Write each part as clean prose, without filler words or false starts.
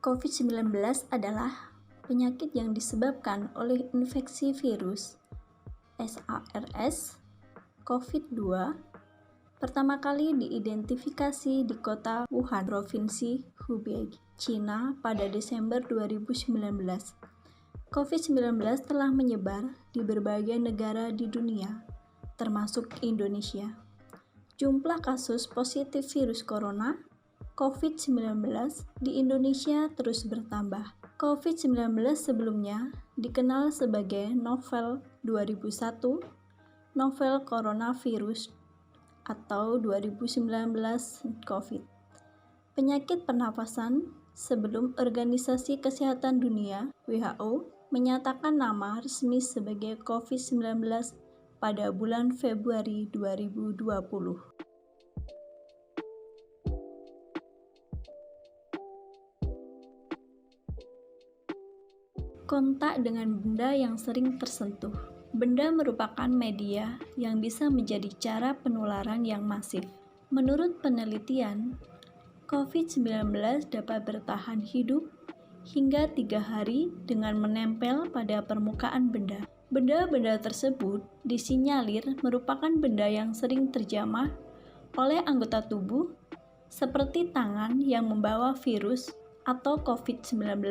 COVID-19 adalah penyakit yang disebabkan oleh infeksi virus SARS-CoV-2 pertama kali diidentifikasi di kota Wuhan, Provinsi Hubei, China pada Desember 2019. COVID-19 telah menyebar di berbagai negara di dunia, termasuk Indonesia. Jumlah kasus positif virus corona COVID-19 di Indonesia terus bertambah. COVID-19 sebelumnya dikenal sebagai novel 2001, novel coronavirus atau 2019 COVID. Penyakit pernapasan sebelum Organisasi Kesehatan Dunia WHO menyatakan nama resmi sebagai COVID-19 pada bulan Februari 2020. Kontak dengan benda yang sering tersentuh. Benda merupakan media yang bisa menjadi cara penularan yang masif. Menurut penelitian, COVID-19 dapat bertahan hidup hingga 3 hari dengan menempel pada permukaan benda. Benda-benda tersebut disinyalir merupakan benda yang sering terjamah oleh anggota tubuh seperti tangan yang membawa virus atau COVID-19.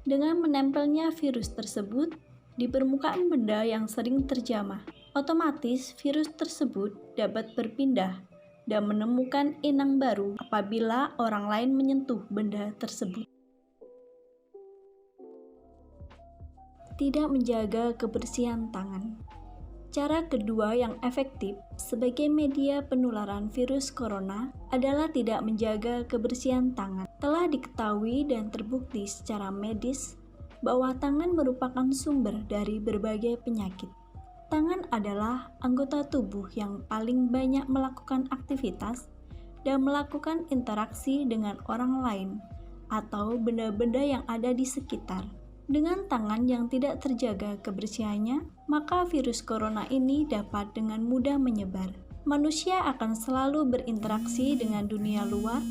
Dengan menempelnya virus tersebut di permukaan benda yang sering terjamah, otomatis virus tersebut dapat berpindah dan menemukan inang baru apabila orang lain menyentuh benda tersebut. Tidak menjaga kebersihan tangan. Cara kedua yang efektif sebagai media penularan virus corona adalah tidak menjaga kebersihan tangan. Telah diketahui dan terbukti secara medis bahwa tangan merupakan sumber dari berbagai penyakit. Tangan adalah anggota tubuh yang paling banyak melakukan aktivitas dan melakukan interaksi dengan orang lain atau benda-benda yang ada di sekitar. Dengan tangan yang tidak terjaga kebersihannya, maka virus corona ini dapat dengan mudah menyebar. Manusia akan selalu berinteraksi dengan dunia luar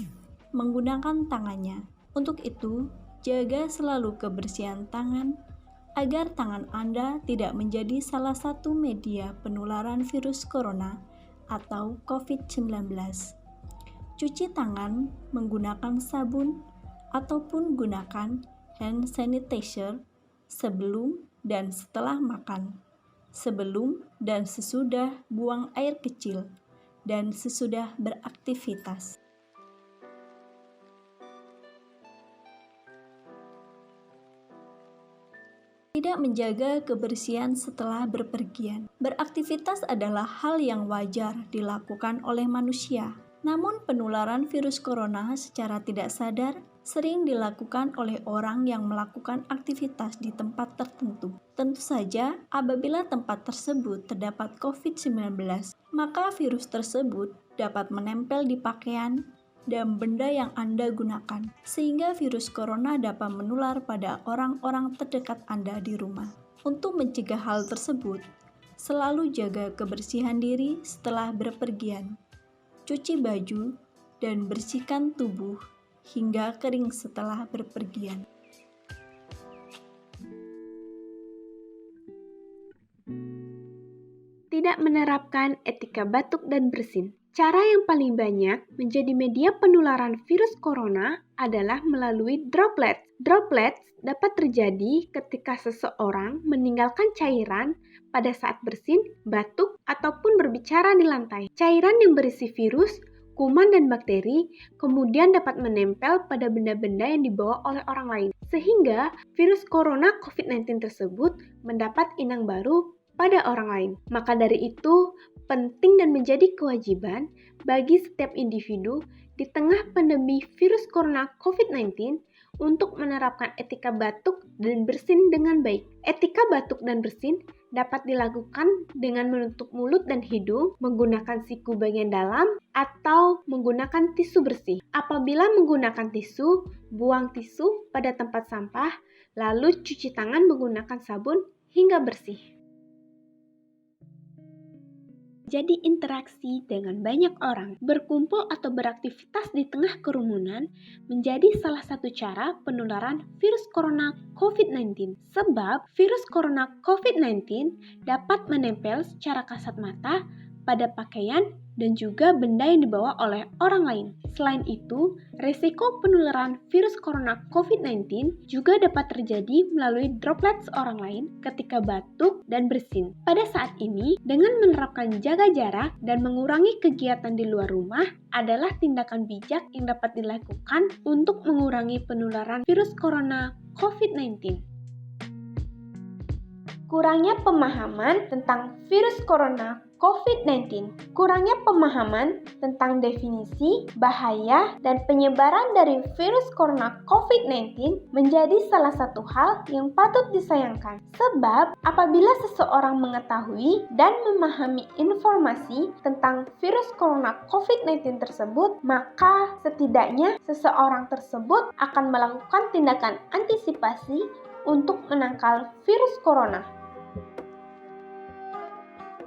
menggunakan tangannya. Untuk itu, jaga selalu kebersihan tangan agar tangan Anda tidak menjadi salah satu media penularan virus corona atau COVID-19. Cuci tangan menggunakan sabun ataupun gunakan hand sanitizer sebelum dan setelah makan, sebelum dan sesudah buang air kecil, dan sesudah beraktivitas. Tidak menjaga kebersihan setelah berpergian. Beraktivitas adalah hal yang wajar dilakukan oleh manusia. Namun penularan virus corona secara tidak sadar sering dilakukan oleh orang yang melakukan aktivitas di tempat tertentu. Tentu saja, apabila tempat tersebut terdapat COVID-19, maka virus tersebut dapat menempel di pakaian dan benda yang Anda gunakan, sehingga virus corona dapat menular pada orang-orang terdekat Anda di rumah. Untuk mencegah hal tersebut, selalu jaga kebersihan diri setelah berpergian. Cuci baju dan bersihkan tubuh hingga kering setelah berpergian. Tidak menerapkan etika batuk dan bersin. Cara yang paling banyak menjadi media penularan virus corona adalah melalui droplets. Droplets dapat terjadi ketika seseorang meninggalkan cairan pada saat bersin, batuk, ataupun berbicara di lantai. Cairan yang berisi virus, kuman, dan bakteri kemudian dapat menempel pada benda-benda yang dibawa oleh orang lain, sehingga virus corona COVID-19 tersebut mendapat inang baru pada orang lain. Maka dari itu, penting dan menjadi kewajiban bagi setiap individu di tengah pandemi virus corona COVID-19 untuk menerapkan etika batuk dan bersin dengan baik. Etika batuk dan bersin dapat dilakukan dengan menutup mulut dan hidung, menggunakan siku bagian dalam, atau menggunakan tisu bersih. Apabila menggunakan tisu, buang tisu pada tempat sampah, lalu cuci tangan menggunakan sabun hingga bersih. terjadi interaksi dengan banyak orang. Berkumpul atau beraktivitas di tengah kerumunan menjadi salah satu cara penularan virus corona COVID-19. Sebab virus corona COVID-19 dapat menempel secara kasat mata pada pakaian dan juga benda yang dibawa oleh orang lain. Selain itu, resiko penularan virus corona COVID-19 juga dapat terjadi melalui droplets orang lain ketika batuk dan bersin. Pada saat ini, dengan menerapkan jaga jarak dan mengurangi kegiatan di luar rumah adalah tindakan bijak yang dapat dilakukan untuk mengurangi penularan virus corona COVID-19. Kurangnya pemahaman tentang virus corona COVID-19. Kurangnya pemahaman tentang definisi, bahaya, dan penyebaran dari virus corona COVID-19 menjadi salah satu hal yang patut disayangkan. Sebab, apabila seseorang mengetahui dan memahami informasi tentang virus corona COVID-19 tersebut, maka setidaknya seseorang tersebut akan melakukan tindakan antisipasi untuk menangkal virus corona.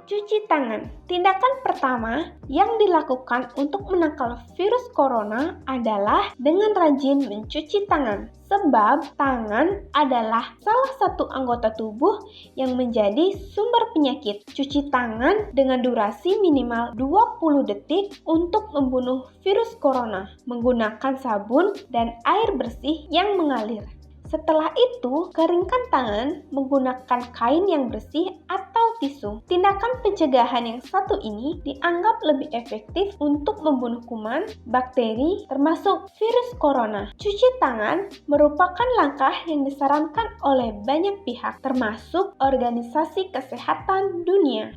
Cuci tangan. Tindakan pertama yang dilakukan untuk menangkal virus corona adalah dengan rajin mencuci tangan. Sebab tangan adalah salah satu anggota tubuh yang menjadi sumber penyakit. Cuci tangan dengan durasi minimal 20 detik untuk membunuh virus corona menggunakan sabun dan air bersih yang mengalir. Setelah itu, keringkan tangan menggunakan kain yang bersih atau tisu. Tindakan pencegahan yang satu ini dianggap lebih efektif untuk membunuh kuman, bakteri, termasuk virus corona. Cuci tangan merupakan langkah yang disarankan oleh banyak pihak, termasuk Organisasi Kesehatan Dunia.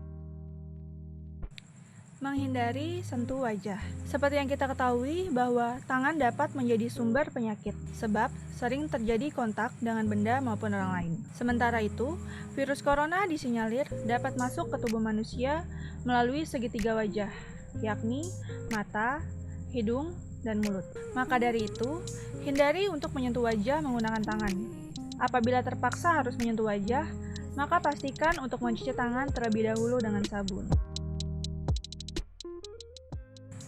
Menghindari sentuh wajah. Seperti yang kita ketahui bahwa tangan dapat menjadi sumber penyakit, sebab sering terjadi kontak dengan benda maupun orang lain. Sementara itu, virus corona disinyalir dapat masuk ke tubuh manusia melalui segitiga wajah, yakni mata, hidung, dan mulut. Maka dari itu, hindari untuk menyentuh wajah menggunakan tangan. Apabila terpaksa harus menyentuh wajah, maka pastikan untuk mencuci tangan terlebih dahulu dengan sabun.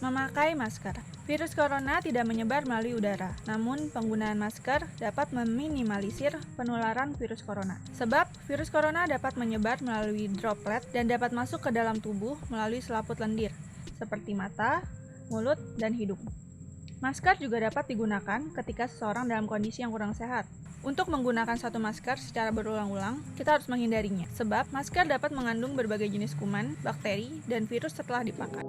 Memakai masker. Virus corona tidak menyebar melalui udara, namun penggunaan masker dapat meminimalisir penularan virus corona. Sebab virus corona dapat menyebar melalui droplet dan dapat masuk ke dalam tubuh melalui selaput lendir, seperti mata, mulut, dan hidung. Masker juga dapat digunakan ketika seseorang dalam kondisi yang kurang sehat. Untuk menggunakan satu masker secara berulang-ulang, kita harus menghindarinya, sebab masker dapat mengandung berbagai jenis kuman, bakteri, dan virus setelah dipakai.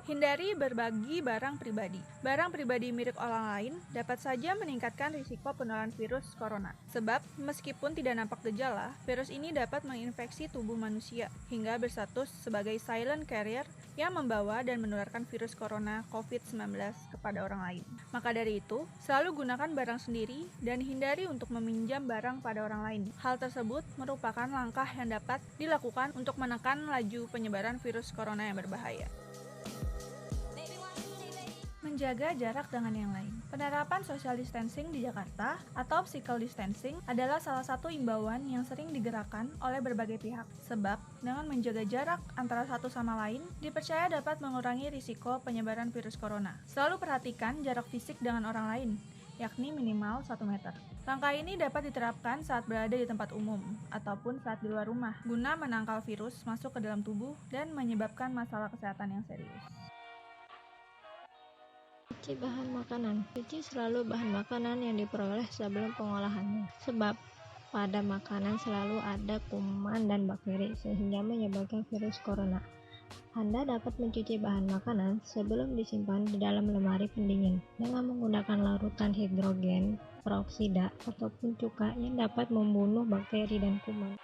Hindari berbagi barang pribadi. Barang pribadi milik orang lain dapat saja meningkatkan risiko penularan virus corona. Sebab, meskipun tidak nampak gejala, virus ini dapat menginfeksi tubuh manusia hingga berstatus sebagai silent carrier yang membawa dan menularkan virus corona COVID-19 kepada orang lain. Maka dari itu, selalu gunakan barang sendiri dan hindari untuk meminjam barang pada orang lain. Hal tersebut merupakan langkah yang dapat dilakukan untuk menekan laju penyebaran virus corona yang berbahaya. Menjaga jarak dengan yang lain. Penerapan social distancing di Jakarta atau physical distancing adalah salah satu imbauan yang sering digerakkan oleh berbagai pihak. Sebab, dengan menjaga jarak antara satu sama lain, dipercaya dapat mengurangi risiko penyebaran virus corona. Selalu perhatikan jarak fisik dengan orang lain, yakni minimal 1 meter. Langkah ini dapat diterapkan saat berada di tempat umum ataupun saat di luar rumah, guna menangkal virus masuk ke dalam tubuh dan menyebabkan masalah kesehatan yang serius. Cuci bahan makanan. Cuci selalu bahan makanan yang diperoleh sebelum pengolahannya. Sebab pada makanan selalu ada kuman dan bakteri sehingga menyebabkan virus corona. Anda dapat mencuci bahan makanan sebelum disimpan di dalam lemari pendingin dengan menggunakan larutan hidrogen peroksida ataupun cuka yang dapat membunuh bakteri dan kuman.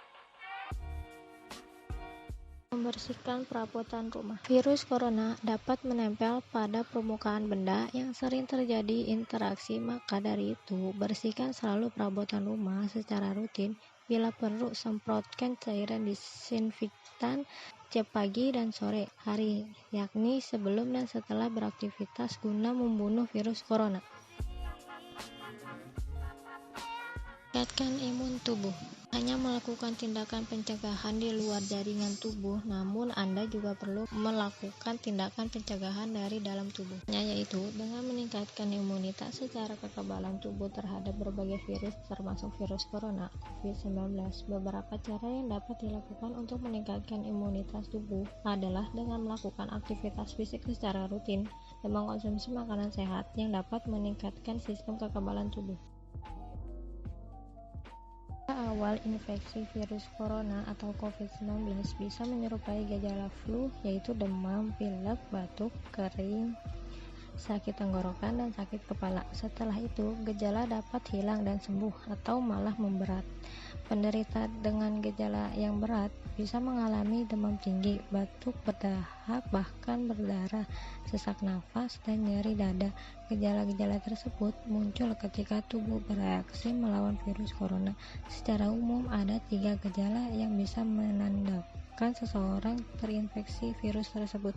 Membersihkan perabotan rumah. Virus corona dapat menempel pada permukaan benda yang sering terjadi interaksi, maka dari itu bersihkan selalu perabotan rumah secara rutin. Bila perlu, semprotkan cairan disinfektan setiap pagi dan sore hari, yakni sebelum dan setelah beraktivitas guna membunuh virus corona. Tingkatkan imun tubuh. hanya melakukan tindakan pencegahan di luar jaringan tubuh, namun Anda juga perlu melakukan tindakan pencegahan dari dalam tubuhnya, yaitu dengan meningkatkan imunitas secara kekebalan tubuh terhadap berbagai virus termasuk virus corona COVID-19. Beberapa cara yang dapat dilakukan untuk meningkatkan imunitas tubuh adalah dengan melakukan aktivitas fisik secara rutin dan mengkonsumsi makanan sehat yang dapat meningkatkan sistem kekebalan tubuh. Awal infeksi virus corona atau COVID-19 bisa menyerupai gejala flu, yaitu demam, pilek, batuk, kering, sakit tenggorokan, dan sakit kepala. Setelah itu, gejala dapat hilang dan sembuh atau malah memberat. Penderita dengan gejala yang berat bisa mengalami demam tinggi, batuk berdahak, bahkan berdarah, sesak nafas, dan nyeri dada. Gejala-gejala tersebut muncul ketika tubuh bereaksi melawan virus corona. Secara umum, ada 3 gejala yang bisa menandakan seseorang terinfeksi virus tersebut.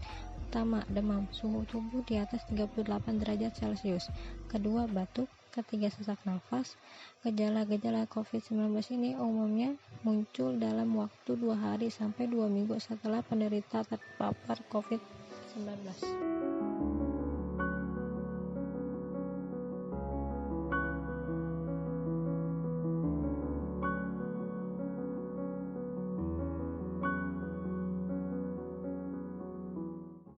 Pertama, demam, suhu tubuh di atas 38 derajat Celcius. Kedua, batuk. Ketiga, sesak nafas. Gejala-gejala COVID-19 ini umumnya muncul dalam waktu 2 hari sampai 2 minggu setelah penderita terpapar COVID-19.